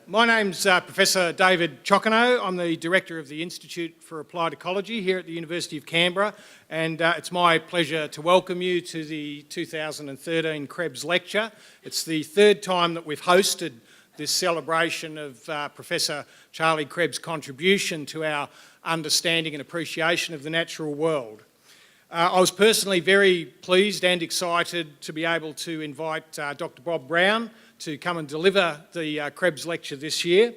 My name's Professor David Chocano. I'm the Director of the Institute for Applied Ecology here at the University of Canberra, and it's my pleasure to welcome you to the 2013 Krebs Lecture. It's the third time that we've hosted this celebration of Professor Charlie Krebs' contribution to our understanding and appreciation of the natural world. I was personally very pleased and excited to be able to invite Dr. Bob Brown to come and deliver the Krebs Lecture this year.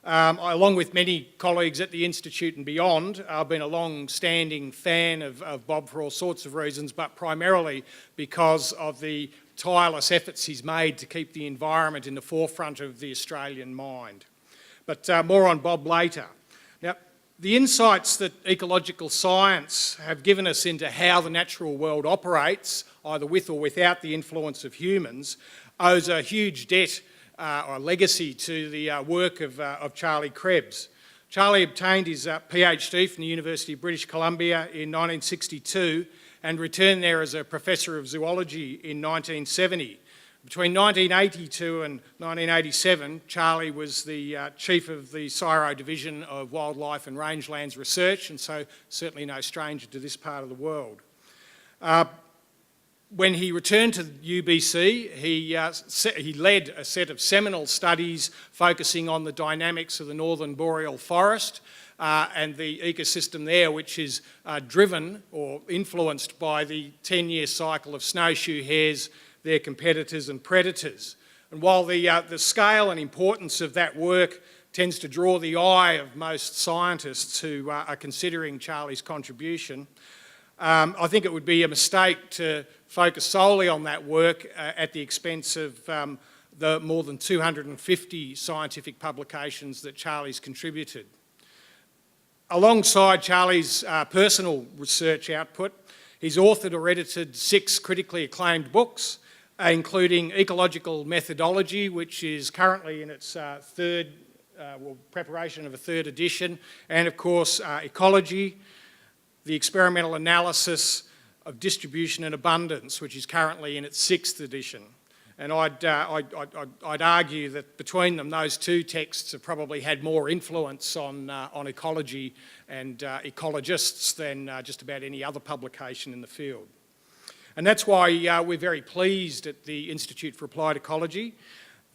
Along with many colleagues at the Institute and beyond, I've been a long-standing fan of Bob for all sorts of reasons, but primarily because of the tireless efforts he's made to keep the environment in the forefront of the Australian mind. But more on Bob later. Now, the insights that ecological science have given us into how the natural world operates, either with or without the influence of humans, owes a huge debt or legacy to the work of Charlie Krebs. Charlie obtained his PhD from the University of British Columbia in 1962 and returned there as a Professor of Zoology in 1970. Between 1982 and 1987, Charlie was the Chief of the CSIRO Division of Wildlife and Rangelands Research, and so certainly no stranger to this part of the world. When he returned to UBC, he led a set of seminal studies focusing on the dynamics of the northern boreal forest and the ecosystem there, which is driven or influenced by the 10-year cycle of snowshoe hares, their competitors and predators. And while the scale and importance of that work tends to draw the eye of most scientists who are considering Charlie's contribution, I think it would be a mistake to focus solely on that work at the expense of the more than 250 scientific publications that Charlie's contributed. Alongside Charlie's personal research output, he's authored or edited 6 critically acclaimed books, including Ecological Methodology, which is currently in its preparation of a 3rd edition, and of course Ecology, the Experimental Analysis of Distribution and Abundance, which is currently in its 6th edition. And I'd argue that between them, those 2 texts have probably had more influence on ecology and ecologists than just about any other publication in the field. And that's why we're very pleased at the Institute for Applied Ecology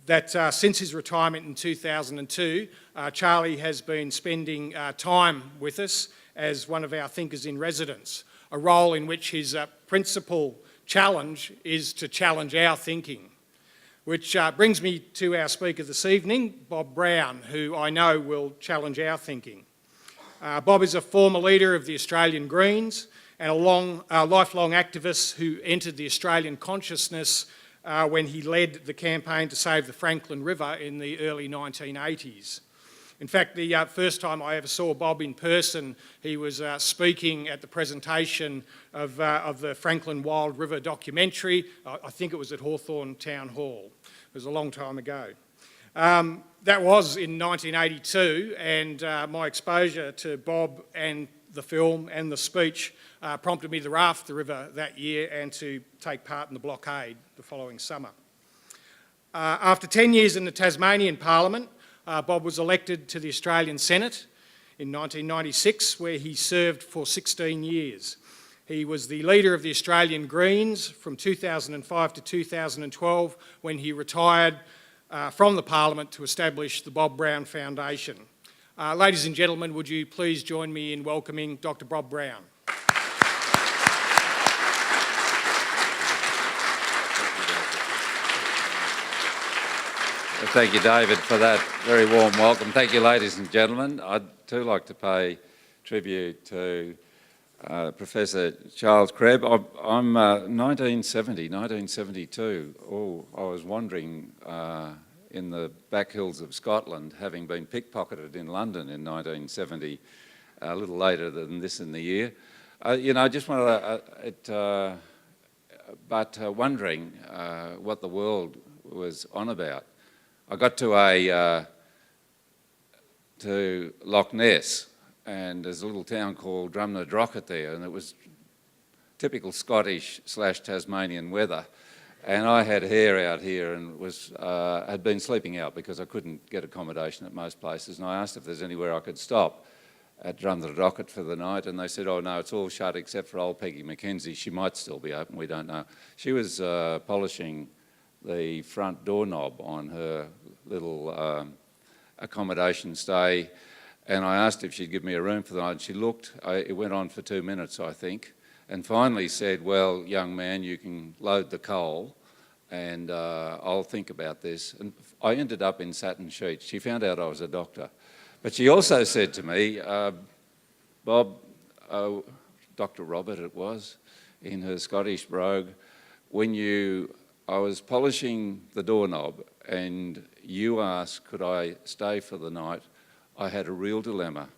that since his retirement in 2002, Charlie has been spending time with us as one of our thinkers in residence, a role in which his principal challenge is to challenge our thinking. Which brings me to our speaker this evening, Bob Brown, who I know will challenge our thinking. Bob is a former leader of the Australian Greens and a lifelong activist who entered the Australian consciousness when he led the campaign to save the Franklin River in the early 1980s. In fact, the first time I ever saw Bob in person, he was speaking at the presentation of the Franklin Wild River documentary. I think it was at Hawthorn Town Hall. It was a long time ago. That was in 1982, and my exposure to Bob and the film and the speech prompted me to raft the river that year and to take part in the blockade the following summer. After 10 years in the Tasmanian Parliament, Bob was elected to the Australian Senate in 1996, where he served for 16 years. He was the leader of the Australian Greens from 2005 to 2012, when he retired from the Parliament to establish the Bob Brown Foundation. Ladies and gentlemen, would you please join me in welcoming Dr. Bob Brown. Thank you, David, for that very warm welcome. Thank you, ladies and gentlemen. I'd too like to pay tribute to Professor Charles Krebs. I'm 1972. I was wandering in the back hills of Scotland, having been pickpocketed in London in 1970, a little later than this in the year. I just wanted to, wondering what the world was on about. I got to Loch Ness, and there's a little town called Drumnadrochit there, and it was typical Scottish / Tasmanian weather. And I had hair out here and had been sleeping out because I couldn't get accommodation at most places. And I asked if there's anywhere I could stop at Drumthordocket for the night. And they said, oh, no, it's all shut except for old Peggy Mackenzie. She might still be open, we don't know. She was polishing the front doorknob on her little accommodation stay. And I asked if she'd give me a room for the night. And she looked. It went on for 2 minutes, I think. And finally said, well, young man, you can load the coal and I'll think about this. And I ended up in satin sheets. She found out I was a doctor. But she also said to me, Bob, Dr. Robert it was, in her Scottish brogue, I was polishing the doorknob and you asked, could I stay for the night? I had a real dilemma,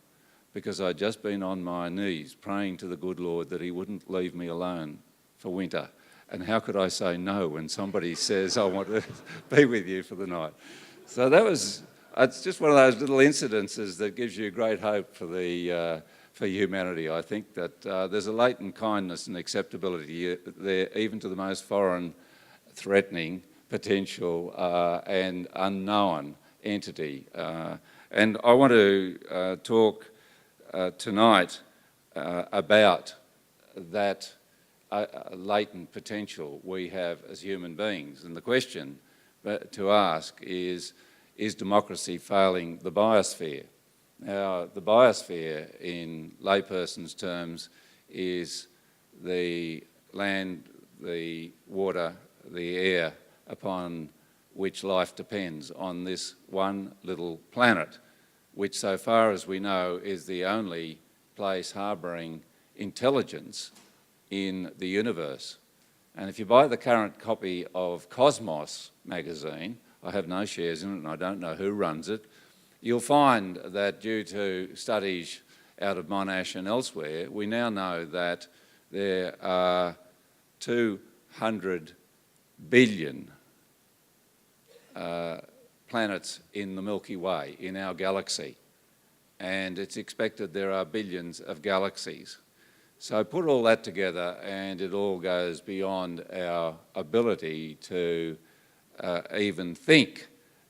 because I'd just been on my knees praying to the good Lord that he wouldn't leave me alone for winter. And how could I say no when somebody says, I want to be with you for the night? So it's just one of those little incidences that gives you great hope for humanity. I think that there's a latent kindness and acceptability there, even to the most foreign, threatening, potential and unknown entity. And I want to talk tonight about that latent potential we have as human beings. And the question to ask is democracy failing the biosphere? Now, the biosphere, in layperson's terms, is the land, the water, the air upon which life depends on this one little planet, which, so far as we know, is the only place harbouring intelligence in the universe. And if you buy the current copy of Cosmos magazine, I have no shares in it and I don't know who runs it, you'll find that due to studies out of Monash and elsewhere, we now know that there are 200 billion planets in the Milky Way, in our galaxy. And it's expected there are billions of galaxies. So put all that together and it all goes beyond our ability to even think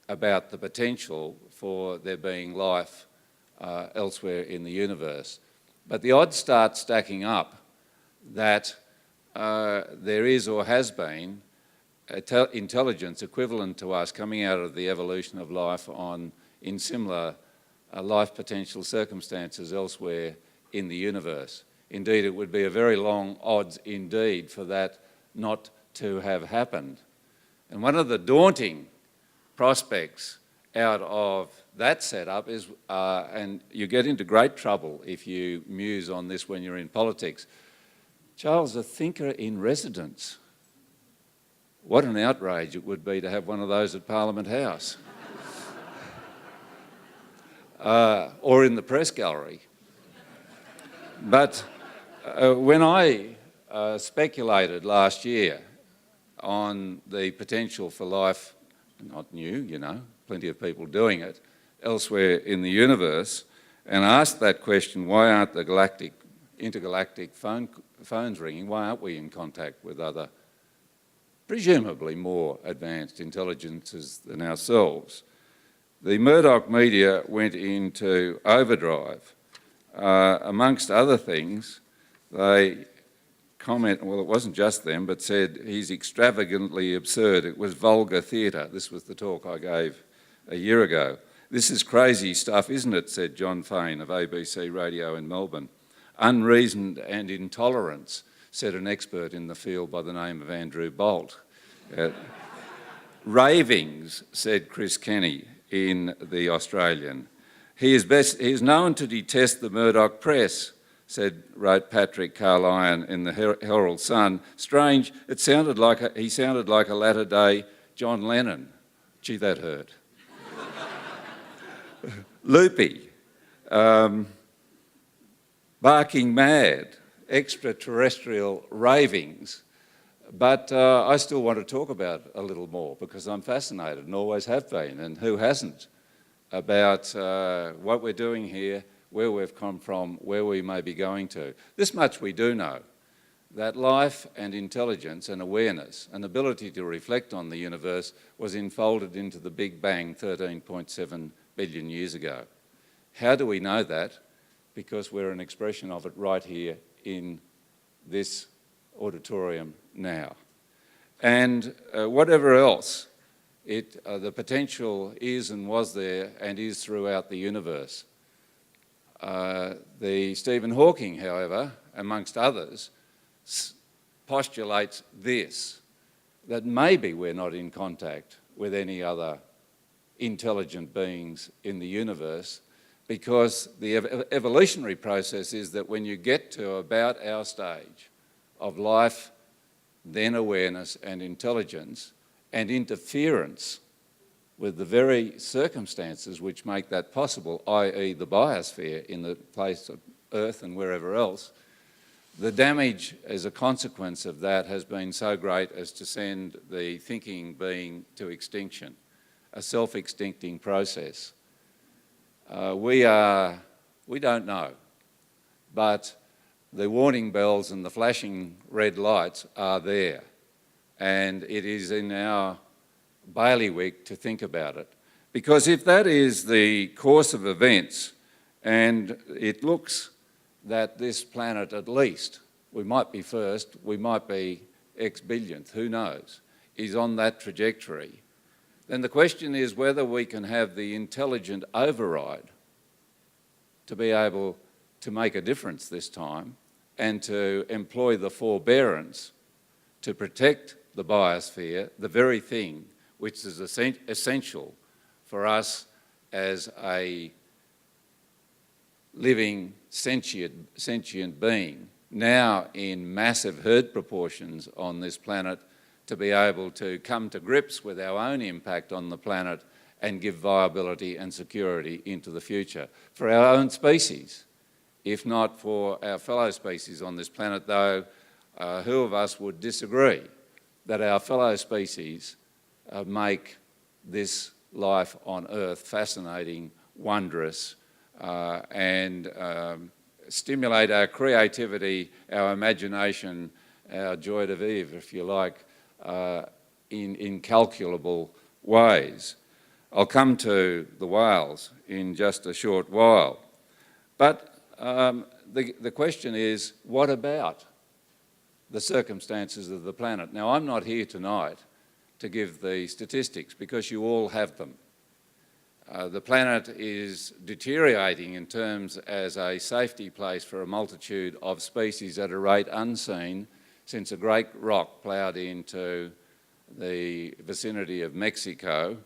about the potential for there being life elsewhere in the universe. But the odds start stacking up that there is or has been intelligence equivalent to us coming out of the evolution of life in similar life potential circumstances elsewhere in the universe. Indeed, it would be a very long odds indeed for that not to have happened. And one of the daunting prospects out of that setup is, and you get into great trouble if you muse on this when you're in politics, Charles, a thinker in residence. What an outrage it would be to have one of those at Parliament House. Or in the press gallery. But when I speculated last year on the potential for life, not new, you know, plenty of people doing it, elsewhere in the universe, and asked that question, why aren't the intergalactic phones ringing? Why aren't we in contact with other, presumably more advanced intelligences than ourselves? The Murdoch media went into overdrive. Amongst other things, they comment, well, it wasn't just them, but said he's extravagantly absurd. It was vulgar theatre. This was the talk I gave a year ago. This is crazy stuff, isn't it, said John Fain of ABC Radio in Melbourne. Unreasoned and intolerance, said an expert in the field by the name of Andrew Bolt. Ravings, said Chris Kenny in The Australian. He is known to detest the Murdoch press, wrote Patrick Carlyon in the Herald Sun. Strange, he sounded like a latter-day John Lennon. Gee, that hurt. Loopy, barking mad, extraterrestrial ravings. But I still want to talk about it a little more because I'm fascinated and always have been, and who hasn't, about what we're doing here, where we've come from, where we may be going to. This much we do know, that life and intelligence and awareness, an ability to reflect on the universe, was enfolded into the Big Bang 13.7 billion years ago. How do we know that? Because we're an expression of it right here in this auditorium now. And whatever else the potential is and was there and is throughout the universe. The Stephen Hawking, however, amongst others, postulates this, that maybe we're not in contact with any other intelligent beings in the universe, because the evolutionary process is that when you get to about our stage of life, then awareness and intelligence, and interference with the very circumstances which make that possible, i.e. the biosphere in the place of Earth and wherever else, the damage as a consequence of that has been so great as to send the thinking being to extinction, a self-extincting process. We don't know, but the warning bells and the flashing red lights are there, and it is in our bailiwick to think about it. Because if that is the course of events, and it looks that this planet at least, we might be first, we might be X billionth, who knows, is on that trajectory, then the question is whether we can have the intelligent override to be able to make a difference this time and to employ the forbearance to protect the biosphere, the very thing which is essential for us as a living sentient being, now in massive herd proportions on this planet, to be able to come to grips with our own impact on the planet and give viability and security into the future for our own species, if not for our fellow species on this planet, though who of us would disagree that our fellow species make this life on Earth fascinating, wondrous, and stimulate our creativity, our imagination, our joie de vivre, if you like, in incalculable ways. I'll come to the whales in just a short while. But the question is, what about the circumstances of the planet? Now, I'm not here tonight to give the statistics because you all have them. The planet is deteriorating in terms as a safety place for a multitude of species at a rate unseen since a great rock ploughed into the vicinity of Mexico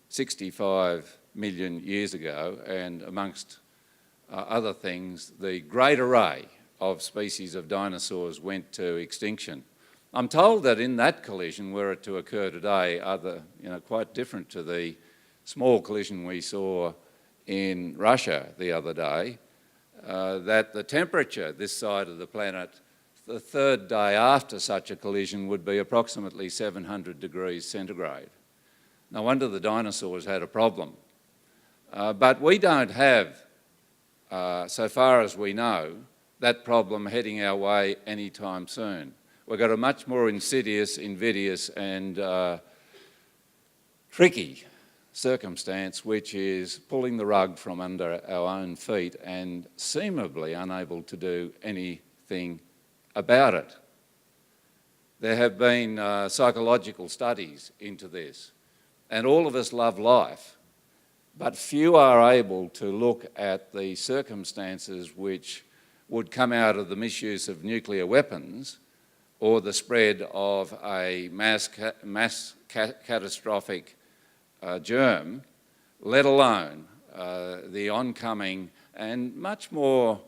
65 million years ago, and amongst other things, the great array of species of dinosaurs went to extinction. I'm told that in that collision, were it to occur today, quite different to the small collision we saw in Russia the other day, that the temperature this side of the planet, the third day after such a collision, would be approximately 700 degrees centigrade. No wonder the dinosaurs had a problem. But we don't have, so far as we know, that problem heading our way anytime soon. We've got a much more insidious, invidious and tricky circumstance, which is pulling the rug from under our own feet and seemingly unable to do anything about it. There have been psychological studies into this, and all of us love life, but few are able to look at the circumstances which would come out of the misuse of nuclear weapons or the spread of a mass catastrophic germ, let alone the oncoming and much more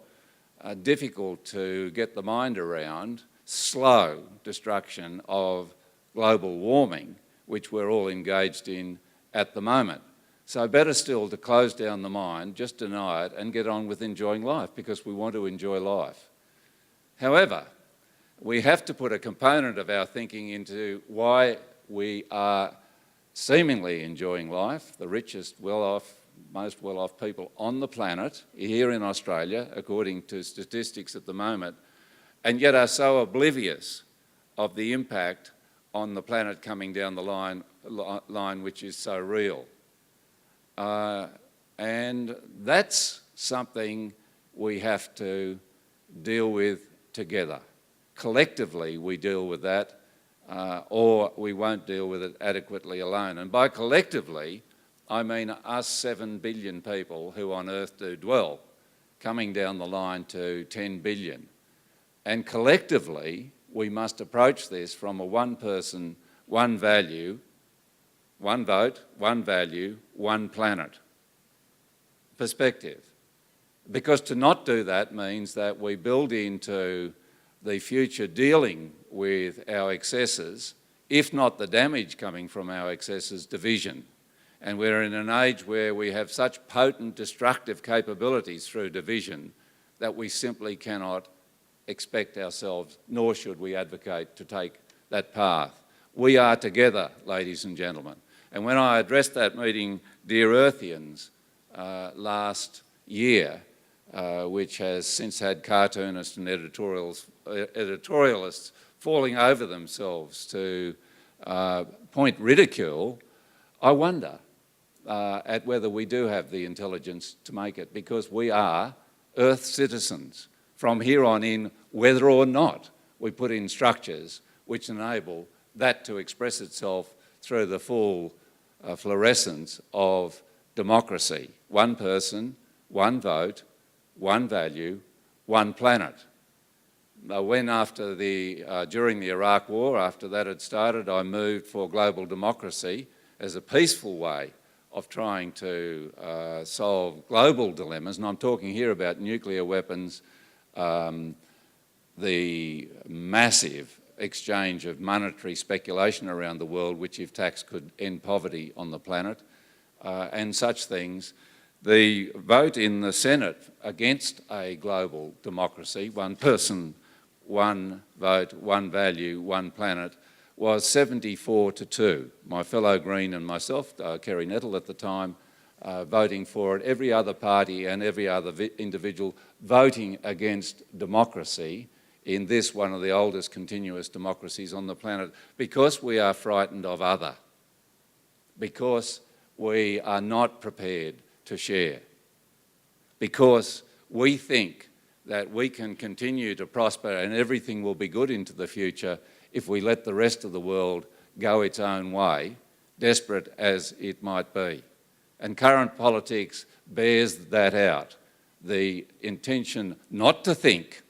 difficult to get the mind around slow destruction of global warming, which we're all engaged in at the moment. So better still to close down the mind, just deny it and get on with enjoying life, because we want to enjoy life. However, we have to put a component of our thinking into why we are seemingly enjoying life. The richest, most well-off people on the planet, here in Australia, according to statistics at the moment, and yet are so oblivious of the impact on the planet coming down the line which is so real. And that's something we have to deal with together. Collectively, we deal with that, or we won't deal with it adequately alone. And by collectively, I mean us 7 billion people who on Earth do dwell, coming down the line to 10 billion. And collectively, we must approach this from a one person, one value, one vote, one value, one planet perspective. Because to not do that means that we build into the future dealing with our excesses, if not the damage coming from our excesses, division. And we're in an age where we have such potent destructive capabilities through division that we simply cannot expect ourselves, nor should we advocate to take that path. We are together, ladies and gentlemen. And when I addressed that meeting, Dear Earthians, last year, which has since had cartoonists and editorialists falling over themselves to point ridicule, I wonder at whether we do have the intelligence to make it, because we are Earth citizens from here on in, whether or not we put in structures which enable that to express itself through the full fluorescence of democracy. One person, one vote, one value, one planet. When during the Iraq War, after that had started, I moved for global democracy as a peaceful way of trying to solve global dilemmas, and I'm talking here about nuclear weapons, the massive exchange of monetary speculation around the world, which if taxed could end poverty on the planet, and such things. The vote in the Senate against a global democracy, one person, one vote, one value, one planet, was 74-2. My fellow Green and myself, Kerry Nettle at the time, voting for it, every other party and every other individual voting against democracy in this, one of the oldest continuous democracies on the planet, because we are frightened of other, because we are not prepared to share, because we think that we can continue to prosper and everything will be good into the future if we let the rest of the world go its own way, desperate as it might be. And current politics bears that out. The intention not to think,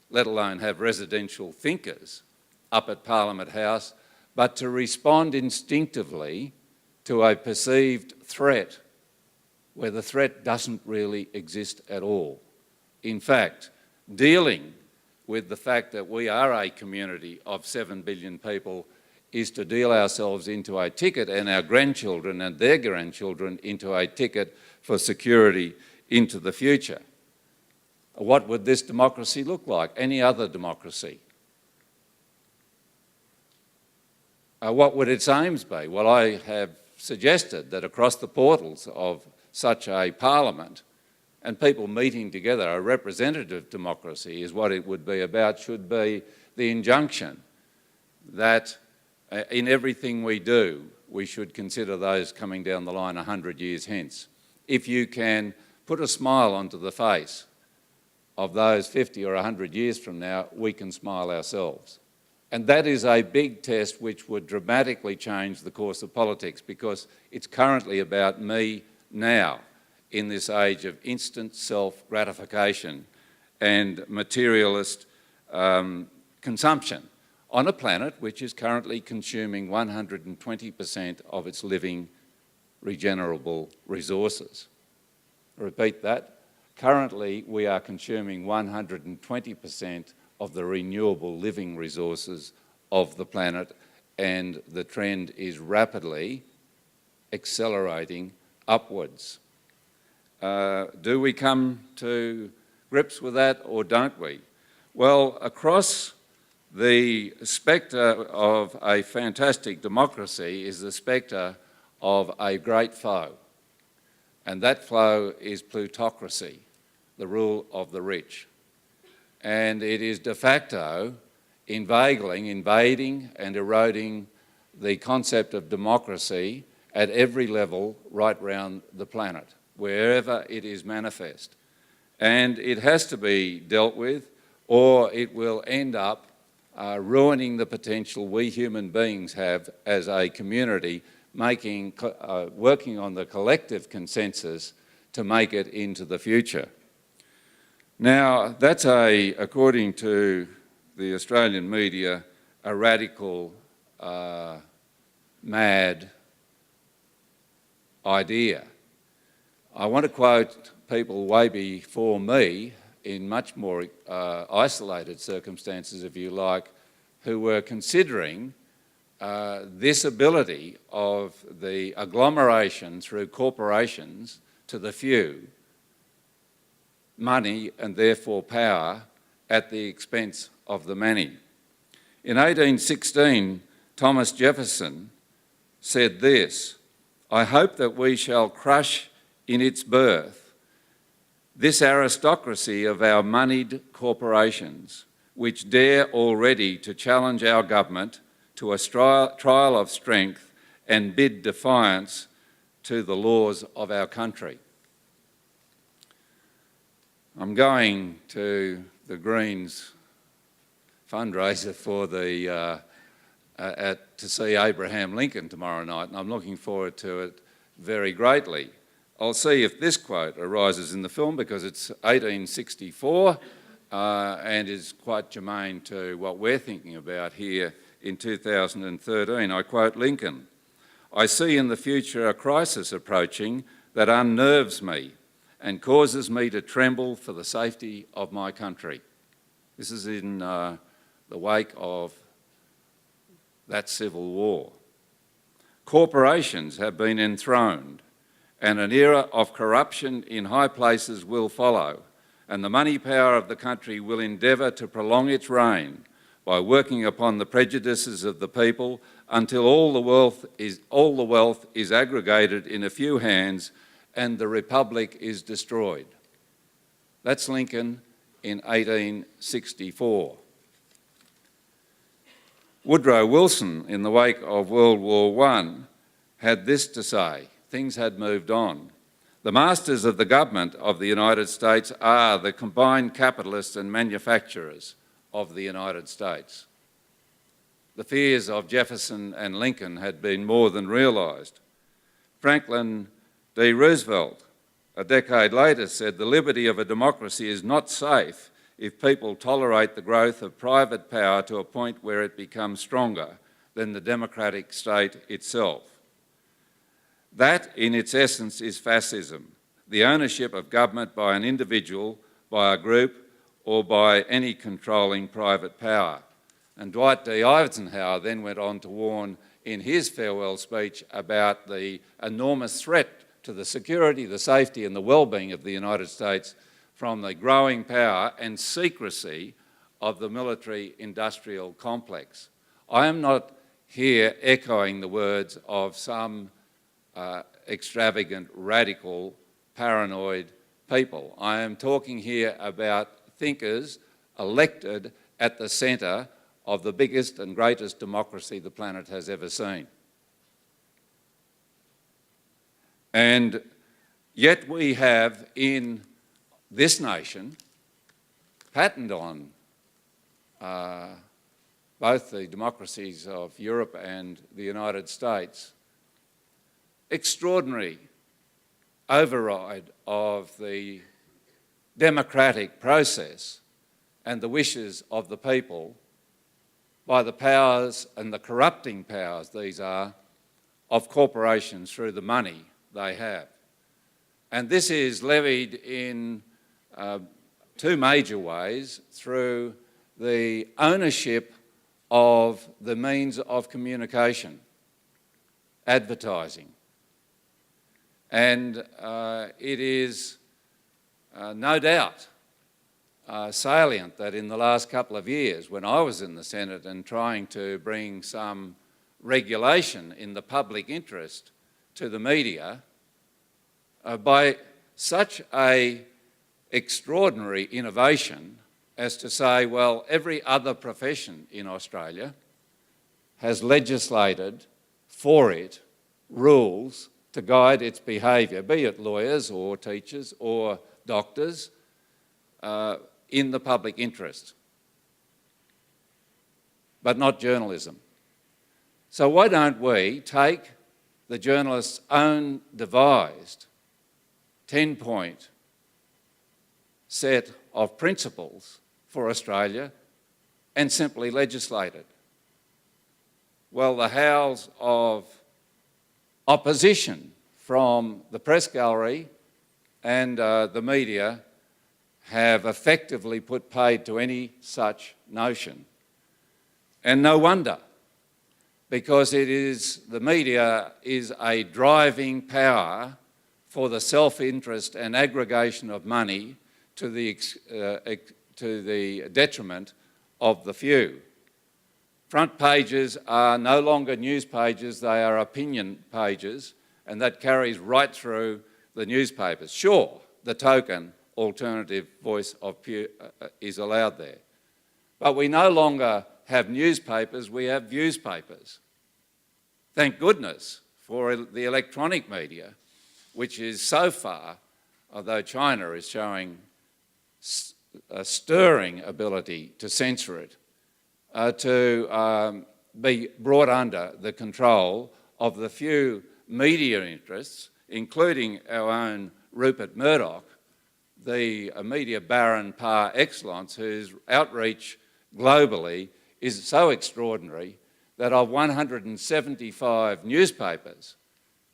let alone have residential thinkers up at Parliament House, but to respond instinctively to a perceived threat where the threat doesn't really exist at all. In fact, dealing with the fact that we are a community of 7 billion people is to deal ourselves into a ticket, and our grandchildren and their grandchildren into a ticket for security into the future. What would this democracy look like? Any other democracy? What would its aims be? Well, I have suggested that across the portals of such a parliament, and people meeting together, a representative democracy is what it would be about, should be the injunction that in everything we do, we should consider those coming down the line 100 years hence. If you can put a smile onto the face of those 50 or 100 years from now, we can smile ourselves. And that is a big test which would dramatically change the course of politics, because it's currently about me now, in this age of instant self-gratification and materialist consumption on a planet which is currently consuming 120% of its living regenerable resources. I repeat that. Currently, we are consuming 120% of the renewable living resources of the planet, and the trend is rapidly accelerating upwards. Do we come to grips with that, or don't we? Well, across the spectre of a fantastic democracy is the spectre of a great foe, and that foe is plutocracy, the rule of the rich. and it is de facto invading and eroding the concept of democracy at every level right round the planet, wherever it is manifest. And it has to be dealt with, or it will end up ruining the potential we human beings have as a community, working on the collective consensus to make it into the future. Now, that's according to the Australian media, a radical, mad idea. I want to quote people way before me in much more isolated circumstances, if you like, who were considering this ability of the agglomeration through corporations to the few, money and therefore power at the expense of the many. In 1816, Thomas Jefferson said this: "I hope that we shall crush in its birth this aristocracy of our moneyed corporations, which dare already to challenge our government to a trial of strength and bid defiance to the laws of our country." I'm going to the Greens fundraiser for to see Abraham Lincoln tomorrow night, and I'm looking forward to it very greatly. I'll see if this quote arises in the film, because it's 1864 and is quite germane to what we're thinking about here in 2013. I quote Lincoln: "I see in the future a crisis approaching that unnerves me and causes me to tremble for the safety of my country." This is in the wake of that civil war. "Corporations have been enthroned, and an era of corruption in high places will follow, and the money power of the country will endeavour to prolong its reign by working upon the prejudices of the people until all the wealth is aggregated in a few hands and the Republic is destroyed." That's Lincoln in 1864. Woodrow Wilson, in the wake of World War I, had this to say: things had moved on. "The masters of the government of the United States are the combined capitalists and manufacturers of the United States." The fears of Jefferson and Lincoln had been more than realised. Franklin D. Roosevelt, a decade later, said, "The liberty of a democracy is not safe if people tolerate the growth of private power to a point where it becomes stronger than the democratic state itself." That, in its essence, is fascism: the ownership of government by an individual, by a group, or by any controlling private power. And Dwight D. Eisenhower then went on to warn in his farewell speech about the enormous threat to the security, the safety and the well-being of the United States from the growing power and secrecy of the military-industrial complex. I am not here echoing the words of some extravagant, radical, paranoid people. I am talking here about thinkers elected at the centre of the biggest and greatest democracy the planet has ever seen. And yet we have in this nation, patterned on both the democracies of Europe and the United States, extraordinary override of the democratic process and the wishes of the people by the powers and the corrupting powers, these are, of corporations through the money they have. And this is levied in two major ways: through the ownership of the means of communication, advertising. And it is no doubt salient that in the last couple of years, when I was in the Senate and trying to bring some regulation in the public interest to the media, by such an extraordinary innovation as to say, well, every other profession in Australia has legislated for it rules to guide its behaviour, be it lawyers or teachers or doctors, in the public interest, but not journalism. So why don't we take the journalist's own devised 10-point set of principles for Australia and simply legislate it? Well, the howls of opposition from the press gallery and the media have effectively put paid to any such notion. And no wonder, because the media is a driving power for the self-interest and aggregation of money to the detriment of the few. Front pages are no longer news pages, they are opinion pages, and that carries right through the newspapers. Sure, the token alternative voice of is allowed there. But we no longer have newspapers, we have viewspapers. Thank goodness for the electronic media, which is so far, although China is showing a stirring ability to censor it, to be brought under the control of the few media interests, including our own Rupert Murdoch, the media baron par excellence, whose outreach globally is so extraordinary that of 175 newspapers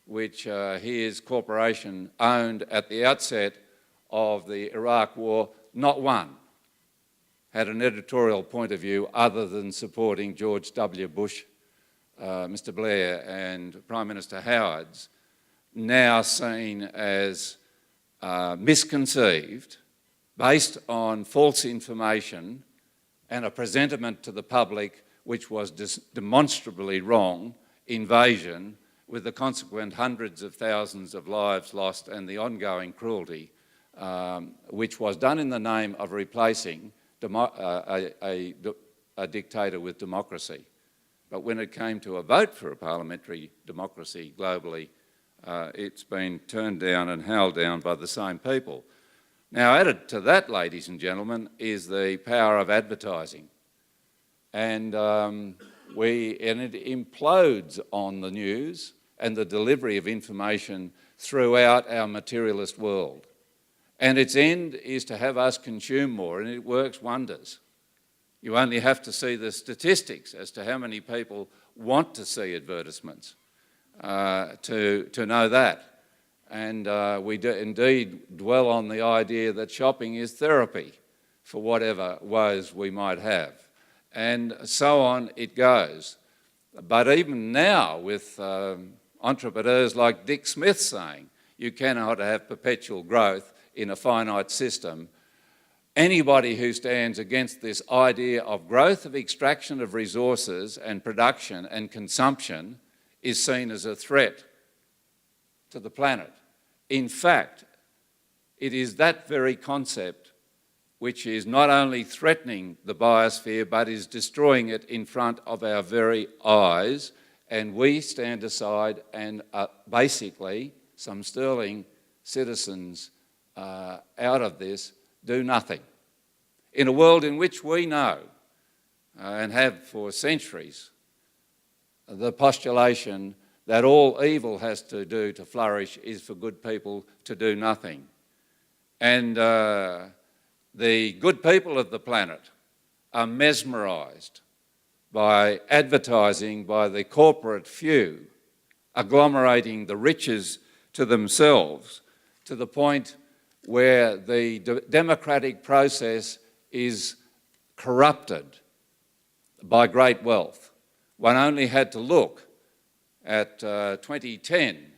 which his corporation owned at the outset of the Iraq War, not one had an editorial point of view other than supporting George W. Bush, Mr. Blair and Prime Minister Howard's, now seen as misconceived, based on false information and a presentiment to the public which was demonstrably wrong, invasion, with the consequent hundreds of thousands of lives lost and the ongoing cruelty, which was done in the name of replacing a dictator with democracy. But when it came to a vote for a parliamentary democracy globally, it's been turned down and howled down by the same people. Now, added to that, ladies and gentlemen, is the power of advertising. And it implodes on the news and the delivery of information throughout our materialist world. And its end is to have us consume more, and it works wonders. You only have to see the statistics as to how many people want to see advertisements to know that. And we do indeed dwell on the idea that shopping is therapy for whatever woes we might have. And so on it goes. But even now, with entrepreneurs like Dick Smith saying, you cannot have perpetual growth in a finite system, anybody who stands against this idea of growth of extraction of resources and production and consumption is seen as a threat to the planet. In fact, it is that very concept which is not only threatening the biosphere but is destroying it in front of our very eyes, and we stand aside and basically, some sterling citizens out of this do nothing. In a world in which we know and have for centuries the postulation that all evil has to do to flourish is for good people to do nothing. And the good people of the planet are mesmerised by advertising by the corporate few, agglomerating the riches to themselves to the point where the democratic process is corrupted by great wealth. One only had to look at 2010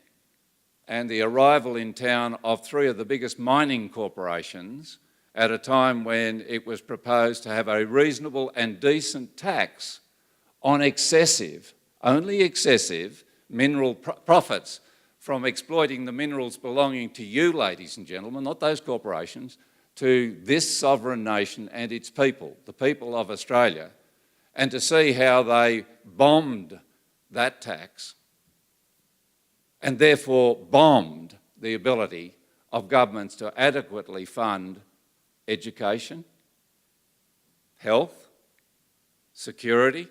and the arrival in town of three of the biggest mining corporations at a time when it was proposed to have a reasonable and decent tax on excessive, only excessive, mineral profits from exploiting the minerals belonging to you, ladies and gentlemen, not those corporations, to this sovereign nation and its people, the people of Australia, and to see how they bombed that tax and therefore bombed the ability of governments to adequately fund education, health, security,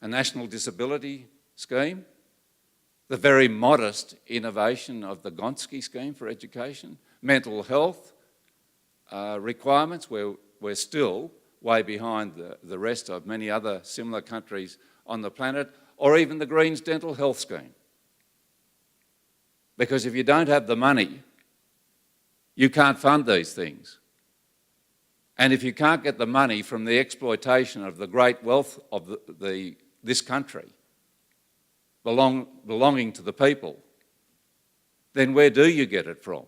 a national disability scheme, the very modest innovation of the Gonski scheme for education, mental health requirements, where we're still way behind the rest of many other similar countries on the planet, or even the Greens dental health scheme. Because if you don't have the money, you can't fund these things. And if you can't get the money from the exploitation of the great wealth of this country, belonging to the people, then where do you get it from?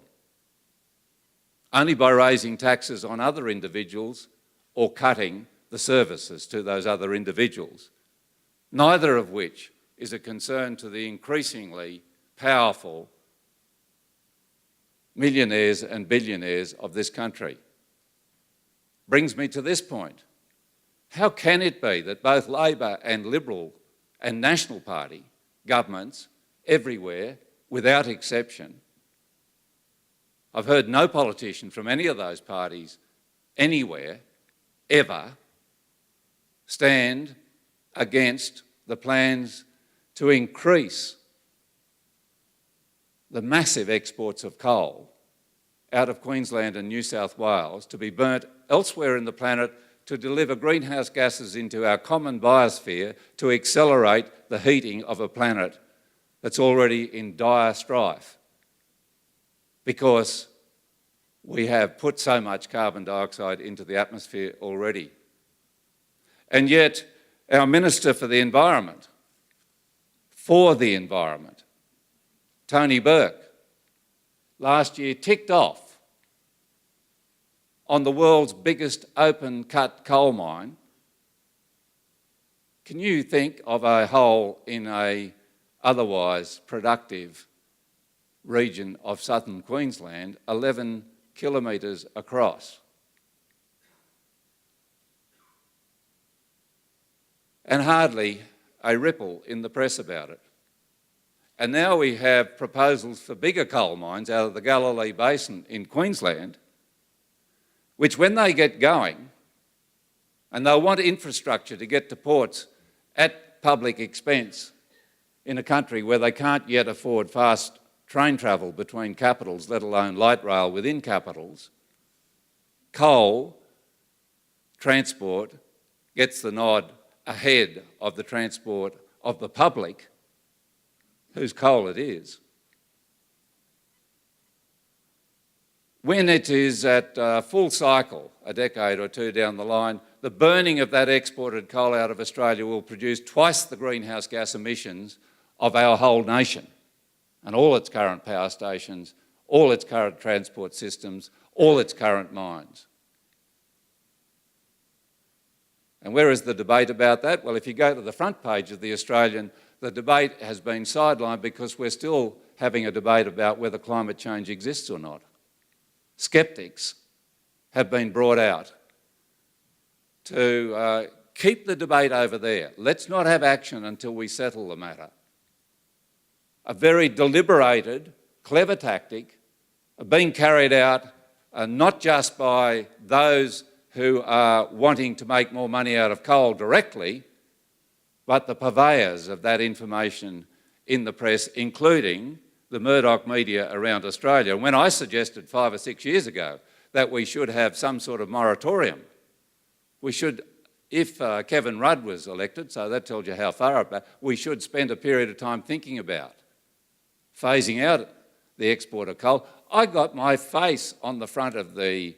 Only by raising taxes on other individuals or cutting the services to those other individuals, neither of which is a concern to the increasingly powerful millionaires and billionaires of this country. Brings me to this point. How can it be that both Labor and Liberal and National Party governments everywhere, without exception, I've heard no politician from any of those parties anywhere ever stand against the plans to increase the massive exports of coal out of Queensland and New South Wales to be burnt elsewhere in the planet to deliver greenhouse gases into our common biosphere to accelerate the heating of a planet that's already in dire strife because we have put so much carbon dioxide into the atmosphere already. And yet our Minister for the Environment, Tony Burke, last year ticked off on the world's biggest open-cut coal mine. Can you think of a hole in a otherwise productive region of southern Queensland 11 kilometres across? And hardly a ripple in the press about it. And now we have proposals for bigger coal mines out of the Galilee Basin in Queensland, which when they get going, and they'll want infrastructure to get to ports at public expense in a country where they can't yet afford fast train travel between capitals, let alone light rail within capitals, coal transport gets the nod ahead of the transport of the public, whose coal it is. When it is at full cycle, a decade or two down the line, the burning of that exported coal out of Australia will produce twice the greenhouse gas emissions of our whole nation and all its current power stations, all its current transport systems, all its current mines. And where is the debate about that? Well, if you go to the front page of The Australian, the debate has been sidelined because we're still having a debate about whether climate change exists or not. Skeptics have been brought out to keep the debate over there. Let's not have action until we settle the matter. A very deliberated, clever tactic being carried out not just by those who are wanting to make more money out of coal directly, but the purveyors of that information in the press, including the Murdoch media around Australia. When I suggested 5 or 6 years ago that we should have some sort of moratorium, we should, if Kevin Rudd was elected, so that tells you how far up, we should spend a period of time thinking about phasing out the export of coal. I got my face on the front of the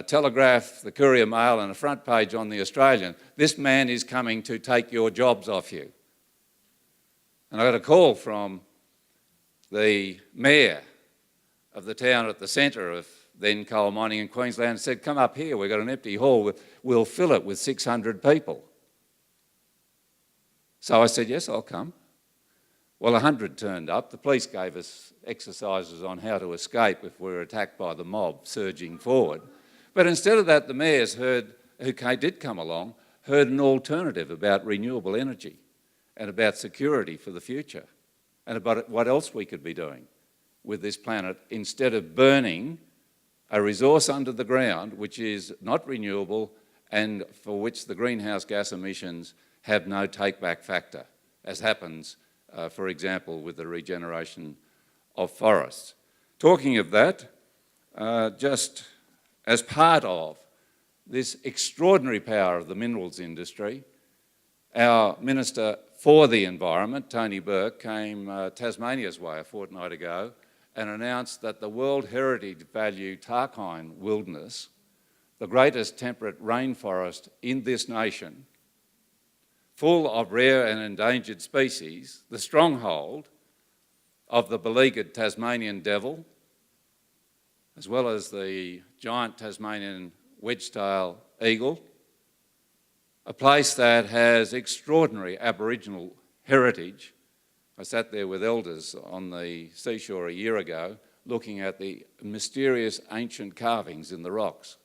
Telegraph, the Courier Mail and a front page on The Australian. This man is coming to take your jobs off you. And I got a call from the mayor of the town at the centre of then coal mining in Queensland and said, come up here, we've got an empty hall, we'll fill it with 600 people. So I said, yes, I'll come. Well, 100 turned up. The police gave us exercises on how to escape if we were attacked by the mob surging forward. But instead of that, the mayors who did come along, heard an alternative about renewable energy and about security for the future and about what else we could be doing with this planet instead of burning a resource under the ground which is not renewable and for which the greenhouse gas emissions have no take-back factor, as happens, for example, with the regeneration of forests. Talking of that, just as part of this extraordinary power of the minerals industry, our Minister for the Environment, Tony Burke, came Tasmania's way a fortnight ago and announced that the World Heritage Value Tarkine Wilderness, the greatest temperate rainforest in this nation, full of rare and endangered species, the stronghold of the beleaguered Tasmanian devil, as well as the giant Tasmanian wedge-tail eagle, a place that has extraordinary Aboriginal heritage. I sat there with elders on the seashore a year ago looking at the mysterious ancient carvings in the rocks.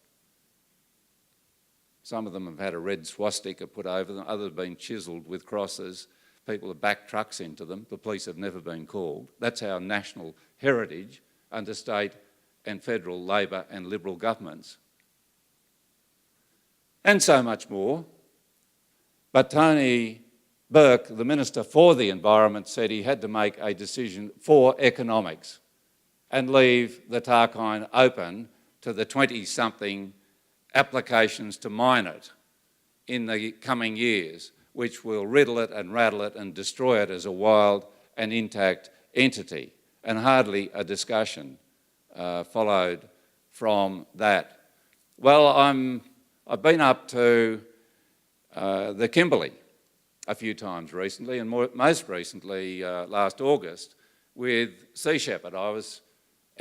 Some of them have had a red swastika put over them, others have been chiselled with crosses. People have backed trucks into them. The police have never been called. That's our national heritage under state and federal Labor and Liberal governments. And so much more. But Tony Burke, the Minister for the Environment, said he had to make a decision for economics and leave the Tarkine open to the 20-something applications to mine it in the coming years, which will riddle it and rattle it and destroy it as a wild and intact entity. And hardly a discussion followed from that. Well, I've been up to the Kimberley a few times recently, and most recently last August with Sea Shepherd. I was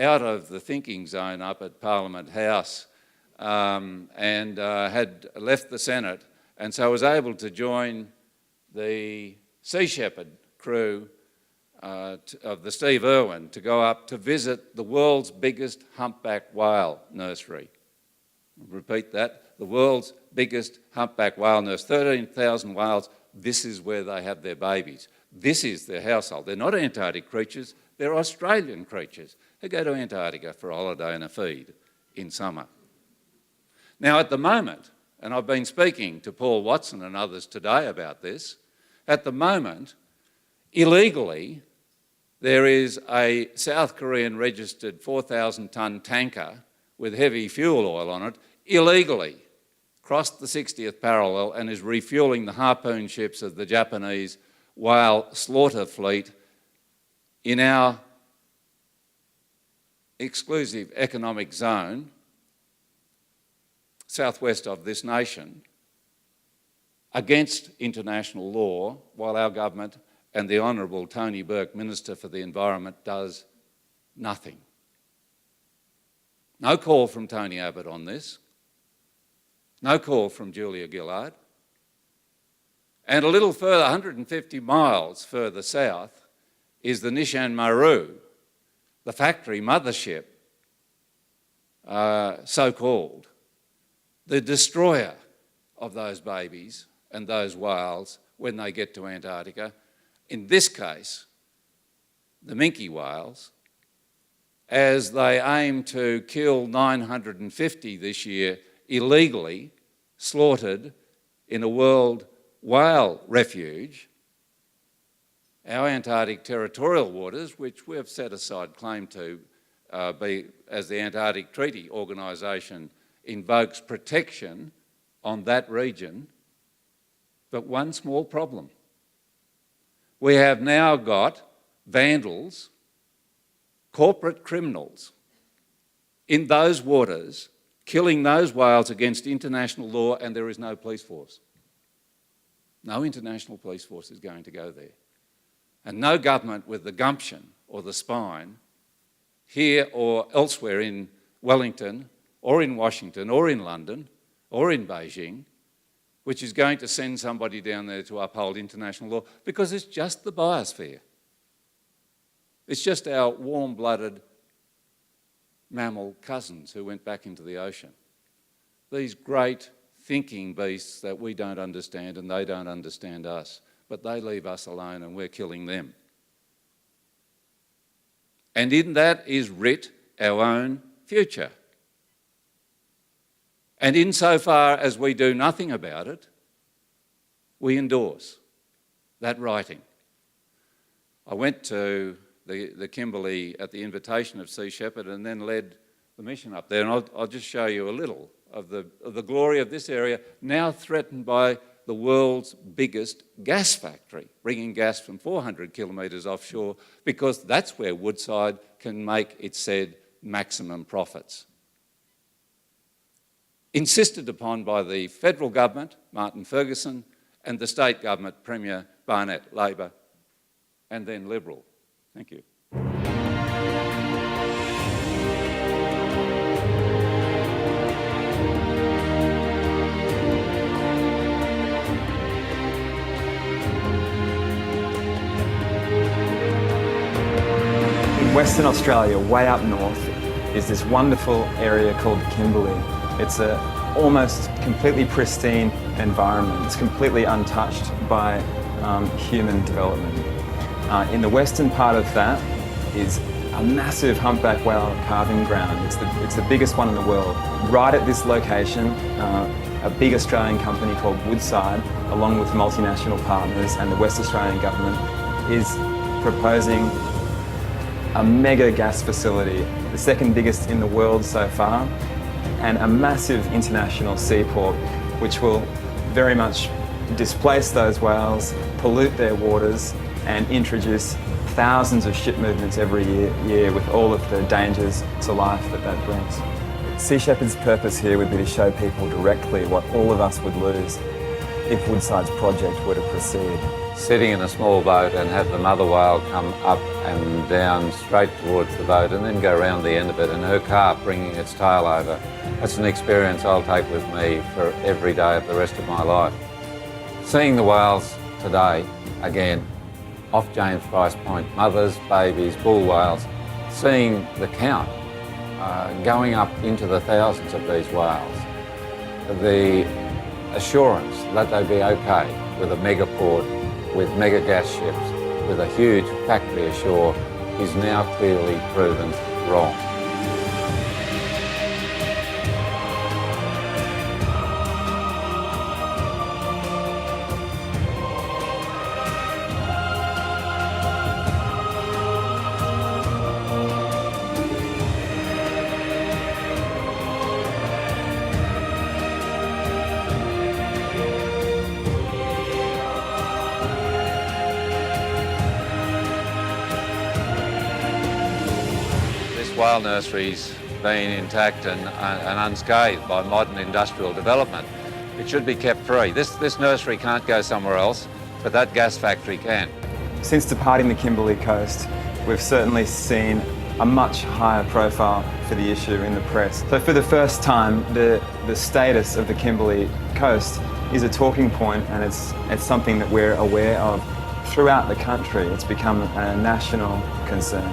out of the thinking zone up at Parliament House and had left the Senate, and so I was able to join the Sea Shepherd crew of the Steve Irwin to go up to visit the world's biggest humpback whale nursery. Repeat that, the world's biggest humpback whale nursery, 13,000 whales. This is where they have their babies. This is their household. They're not Antarctic creatures, they're Australian creatures who go to Antarctica for a holiday and a feed in summer. Now at the moment, and I've been speaking to Paul Watson and others today about this, at the moment, illegally, there is a South Korean registered 4,000-tonne tanker with heavy fuel oil on it, illegally crossed the 60th parallel and is refuelling the harpoon ships of the Japanese whale slaughter fleet in our exclusive economic zone, southwest of this nation, against international law, while our government and the Honourable Tony Burke, Minister for the Environment, does nothing. No call from Tony Abbott on this. No call from Julia Gillard. And a little further, 150 miles further south, is the Nishan Maru, the factory mothership, so-called, the destroyer of those babies and those whales when they get to Antarctica. In this case, the minke whales, as they aim to kill 950 this year illegally slaughtered in a world whale refuge. Our Antarctic territorial waters, which we have set aside claim to be as the Antarctic Treaty Organisation invokes protection on that region, but one small problem. We have now got vandals, corporate criminals in those waters killing those whales against international law, and there is no police force. No international police force is going to go there. And no government with the gumption or the spine here or elsewhere in Wellington or in Washington or in London or in Beijing, which is going to send somebody down there to uphold international law, because it's just the biosphere. It's just our warm-blooded mammal cousins who went back into the ocean. These great thinking beasts that we don't understand and they don't understand us, but they leave us alone and we're killing them. And in that is writ our own future. And insofar as we do nothing about it, we endorse that writing. I went to the Kimberley at the invitation of Sea Shepherd and then led the mission up there. And I'll just show you a little of the glory of this area, now threatened by the world's biggest gas factory, bringing gas from 400 kilometres offshore, because that's where Woodside can make its said maximum profits. Insisted upon by the federal government, Martin Ferguson, and the state government, Premier Barnett, Labor, and then Liberal. Thank you. In Western Australia, way up north, is this wonderful area called the Kimberley. It's a almost completely pristine environment. It's completely untouched by human development. In the western part of that is a massive humpback whale calving ground. It's the biggest one in the world. Right at this location, a big Australian company called Woodside, along with multinational partners and the West Australian government, is proposing a mega gas facility, the second biggest in the world so far, and a massive international seaport, which will very much displace those whales, pollute their waters, and introduce thousands of ship movements every year with all of the dangers to life that brings. Sea Shepherd's purpose here would be to show people directly what all of us would lose if Woodside's project were to proceed. Sitting in a small boat and have the mother whale come up and down straight towards the boat and then go around the end of it and her calf bringing its tail over. That's an experience I'll take with me for every day of the rest of my life. Seeing the whales today, again, off James Price Point, mothers, babies, bull whales, seeing the count going up into the thousands of these whales, the assurance that they'd be okay with a megaport, with mega gas ships, with a huge factory ashore, is now clearly proven wrong. Whale nursery's been intact and unscathed by modern industrial development. It should be kept free. This nursery can't go somewhere else, but that gas factory can. Since departing the Kimberley coast, we've certainly seen a much higher profile for the issue in the press. So for the first time, the status of the Kimberley coast is a talking point, and it's something that we're aware of throughout the country. It's become a national concern.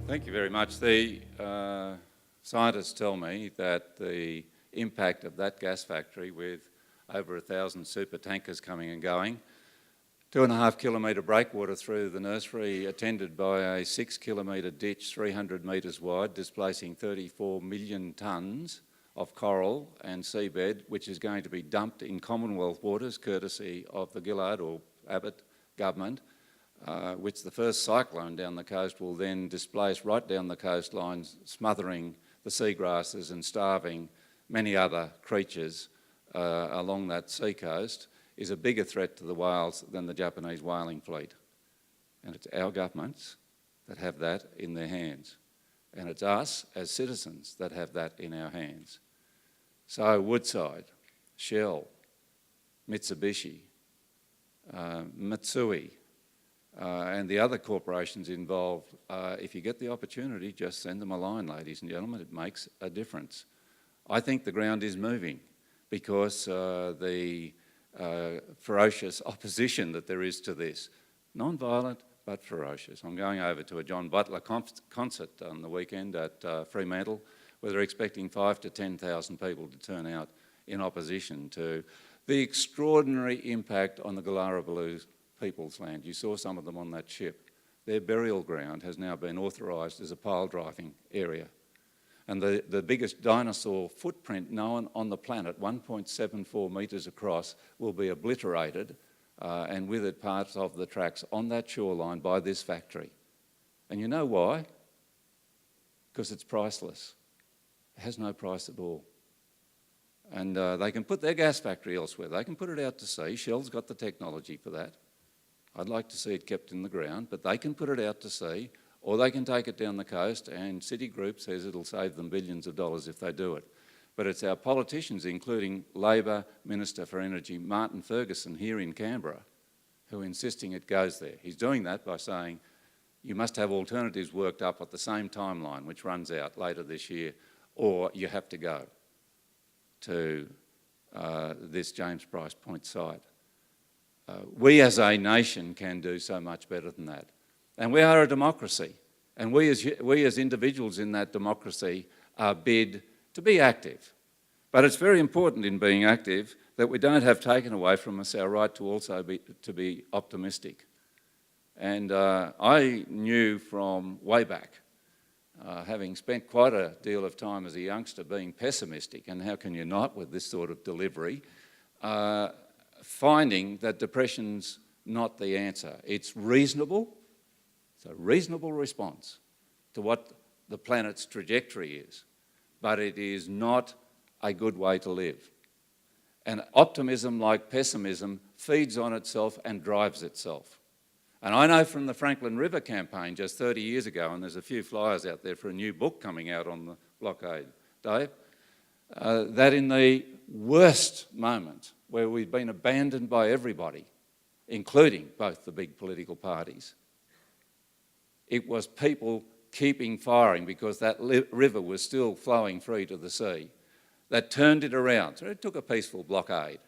Thank you very much. The scientists tell me that the impact of that gas factory, with over 1,000 super tankers coming and going, 2.5 kilometre breakwater through the nursery, attended by a 6 kilometre ditch 300 metres wide, displacing 34 million tonnes of coral and seabed, which is going to be dumped in Commonwealth waters, courtesy of the Gillard or Abbott government, which the first cyclone down the coast will then displace right down the coastline, smothering the seagrasses and starving many other creatures along that sea coast, is a bigger threat to the whales than the Japanese whaling fleet. And it's our governments that have that in their hands. And it's us as citizens that have that in our hands. So Woodside, Shell, Mitsubishi, Mitsui, and the other corporations involved, if you get the opportunity, just send them a line, ladies and gentlemen. It makes a difference. I think the ground is moving because the ferocious opposition that there is to this, non-violent but ferocious. I'm going over to a John Butler concert on the weekend at Fremantle, where they're expecting 5,000 to 10,000 people to turn out in opposition to the extraordinary impact on the Gallaraballoo people's land. You saw some of them on that ship. Their burial ground has now been authorised as a pile driving area. And the biggest dinosaur footprint known on the planet, 1.74 metres across, will be obliterated and with it parts of the tracks on that shoreline by this factory. And you know why? Because it's priceless. It has no price at all. And they can put their gas factory elsewhere. They can put it out to sea. Shell's got the technology for that. I'd like to see it kept in the ground, but they can put it out to sea, or they can take it down the coast, and Citigroup says it'll save them billions of dollars if they do it. But it's our politicians, including Labor Minister for Energy, Martin Ferguson, here in Canberra, who are insisting it goes there. He's doing that by saying you must have alternatives worked up at the same timeline, which runs out later this year, or you have to go to this James Price Point site. We as a nation can do so much better than that. And we are a democracy. And we as individuals in that democracy are bid to be active. But it's very important in being active that we don't have taken away from us our right to also be optimistic. And I knew from way back, having spent quite a deal of time as a youngster being pessimistic, and how can you not with this sort of delivery, finding that depression's not the answer. It's reasonable. It's a reasonable response to what the planet's trajectory is, but it is not a good way to live. And optimism, like pessimism, feeds on itself and drives itself. And I know from the Franklin River campaign just 30 years ago, and there's a few flyers out there for a new book coming out on the blockade, Dave, that in the worst moment where we've been abandoned by everybody, including both the big political parties, it was people keeping firing because that river was still flowing free to the sea that turned it around. So it took a peaceful blockade,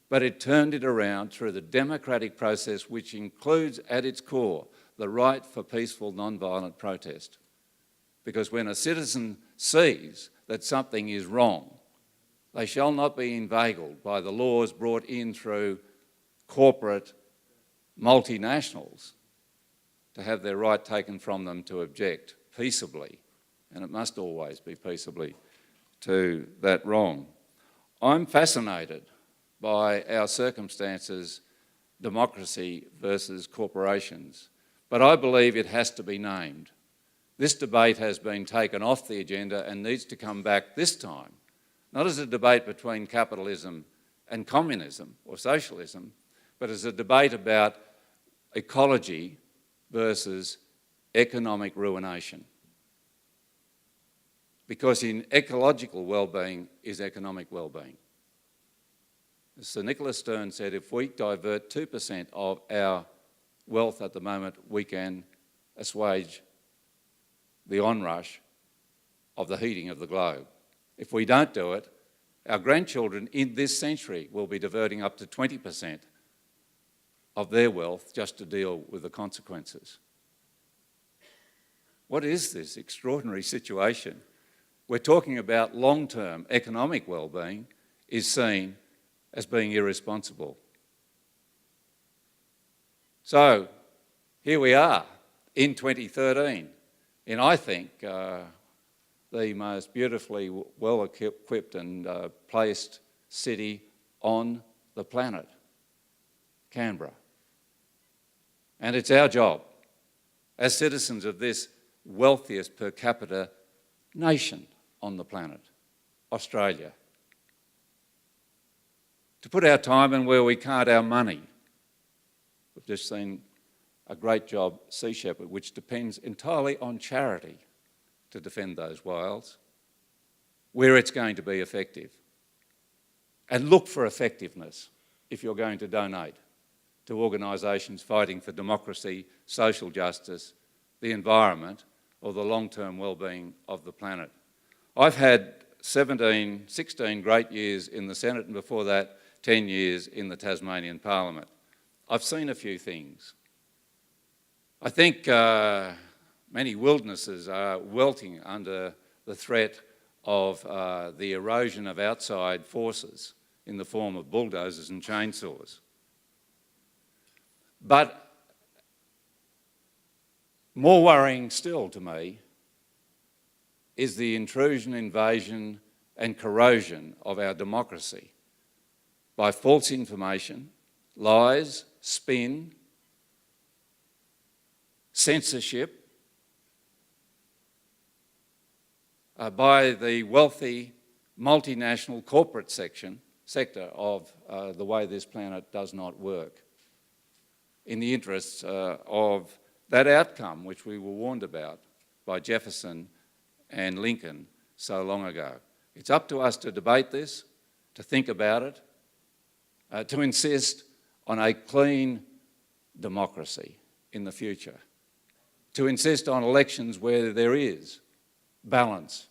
but it turned it around through the democratic process, which includes at its core the right for peaceful non-violent protest. Because when a citizen sees that something is wrong, they shall not be inveigled by the laws brought in through corporate multinationals to have their right taken from them to object peaceably, and it must always be peaceably, to that wrong. I'm fascinated by our circumstances, democracy versus corporations, but I believe it has to be named. This debate has been taken off the agenda and needs to come back this time, not as a debate between capitalism and communism or socialism, but as a debate about ecology versus economic ruination. Because in ecological well-being is economic well-being. As Sir Nicholas Stern said, if we divert 2% of our wealth at the moment, we can assuage the onrush of the heating of the globe. If we don't do it, our grandchildren in this century will be diverting up to 20% of their wealth just to deal with the consequences. What is this extraordinary situation? We're talking about long-term economic well-being is seen as being irresponsible. So here we are in 2013 in, I think, the most beautifully well-equipped and placed city on the planet, Canberra. And it's our job, as citizens of this wealthiest per capita nation on the planet, Australia, to put our time in where we can't our money. We've just seen a great job, Sea Shepherd, which depends entirely on charity to defend those whales, where it's going to be effective. And look for effectiveness if you're going to donate to organisations fighting for democracy, social justice, the environment, or the long-term well-being of the planet. I've had 16 great years in the Senate, and before that, 10 years in the Tasmanian Parliament. I've seen a few things. I think many wildernesses are wilting under the threat of the erosion of outside forces in the form of bulldozers and chainsaws. But more worrying still to me is the intrusion, invasion and corrosion of our democracy by false information, lies, spin, censorship, by the wealthy multinational corporate sector of the way this planet does not work, in the interests of that outcome which we were warned about by Jefferson and Lincoln so long ago. It's up to us to debate this, to think about it, to insist on a clean democracy in the future, to insist on elections where there is balance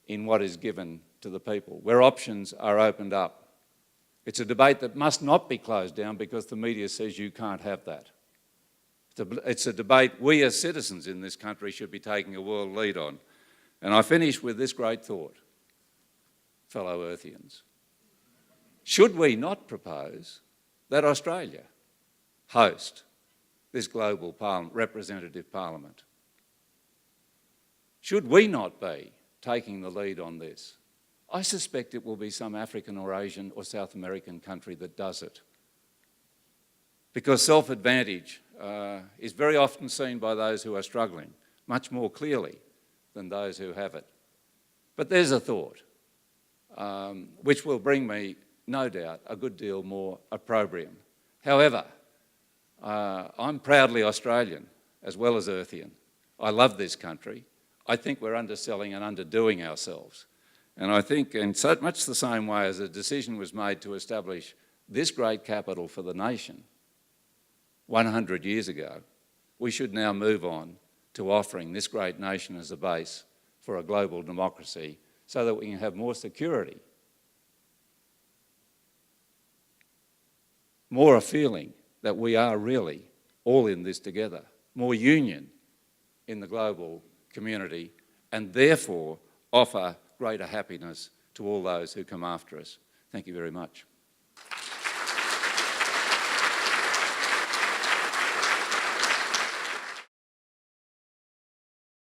in what is given to the people, where options are opened up. It's a debate that must not be closed down because the media says you can't have that. It's a debate we as citizens in this country should be taking a world lead on. And I finish with this great thought, fellow Earthians. Should we not propose that Australia host this global representative parliament? Should we not be taking the lead on this? I suspect it will be some African or Asian or South American country that does it. Because self-advantage is very often seen by those who are struggling, much more clearly than those who have it. But there's a thought, which will bring me, no doubt, a good deal more opprobrium. However, I'm proudly Australian as well as Earthian. I love this country. I think we're underselling and underdoing ourselves. And I think in so much the same way as a decision was made to establish this great capital for the nation 100 years ago, we should now move on to offering this great nation as a base for a global democracy so that we can have more security, more a feeling that we are really all in this together, more union in the global community, and therefore offer greater happiness to all those who come after us. Thank you very much.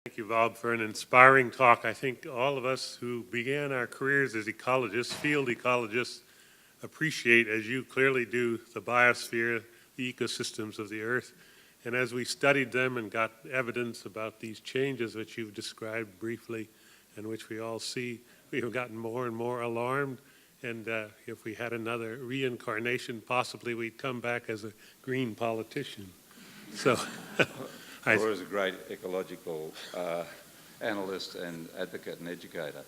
Thank you, Bob, for an inspiring talk. I think all of us who began our careers as ecologists, field ecologists, appreciate, as you clearly do, the biosphere, the ecosystems of the Earth. And as we studied them and got evidence about these changes which you've described briefly and which we all see, we have gotten more and more alarmed. And if we had another reincarnation, possibly we'd come back as a green politician. So, or as a great ecological analyst and advocate and educator.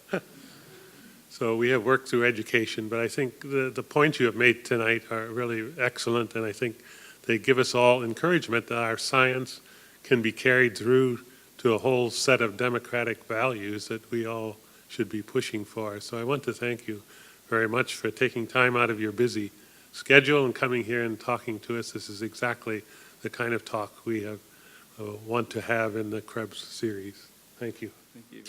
So we have worked through education, but I think the points you have made tonight are really excellent, and I think they give us all encouragement that our science can be carried through to a whole set of democratic values that we all should be pushing for. So I want to thank you very much for taking time out of your busy schedule and coming here and talking to us. This is exactly the kind of talk we have want to have in the Krebs series. Thank you. Thank you.